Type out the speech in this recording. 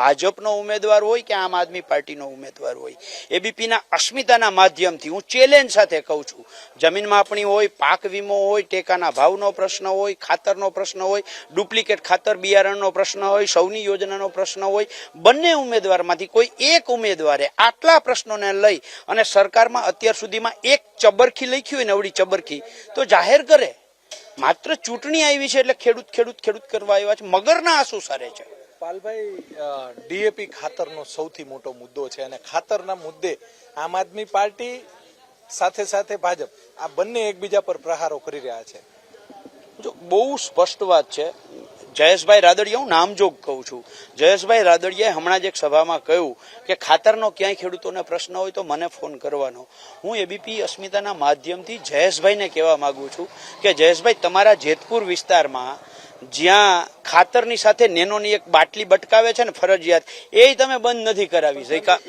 ભાજપનો ઉમેદવાર હોય કે આમ આદમી પાર્ટીનો ઉમેદવાર હોય, એબીપીના અસ્મિતાના માધ્યમથી હું ચેલેન્જ સાથે કહું છું, જમીન માપણી હોય, પાક વીમો હોય, ટેકાના ભાવનો પ્રશ્ન હોય, ખાતરનો પ્રશ્ન હોય, ડુપ્લિકેટ ખાતર બિયારણનો પ્રશ્ન હોય, સૌની યોજનાનો પ્રશ્ન હોય, બંને ઉમેદવારમાંથી કોઈ એક ઉમેદવારે આટલા પ્રશ્નોને લઈ અને સરકારમાં અત્યાર સુધીમાં એક ચબરખી લખી હોય ને અવળી ચબરખી તો જાહેર કરે. માત્ર ચૂંટણી આવી છે એટલે ખેડૂત કરવા આવ્યા છે, મગરના આંસુ સારે છે. પાલભાઈ, ડીએપી ખાતરનો સૌથી મોટો મુદ્દો છે અને ખાતરના મુદ્દે આમ આદમી પાર્ટી સાથે સાથે ભાજપ આ બંને એકબીજા પર પ્રહારો કરી રહ્યા છે. જો બહુ સ્પષ્ટ વાત છે. જયેશભાઈ રાદડિયા, હું નામજોગ કહું છું, જયેશભાઈ રાદડિયાએ હમણાં જ એક સભામાં કહ્યું કે ખાતરનો ક્યાંય ખેડૂતોને પ્રશ્ન હોય તો મને ફોન કરવાનો. હું એબીપી અસ્મિતાના માધ્યમથી જયેશભાઈને કહેવા માંગુ છું કે જયેશભાઈ, તમારા જેતપુર વિસ્તારમાં જ્યાં ખાતરની સાથે નેનોની એક બાટલી બટકાવે છે ને ફરજિયાત, એ તમે બંધ નથી કરાવી શક્યા.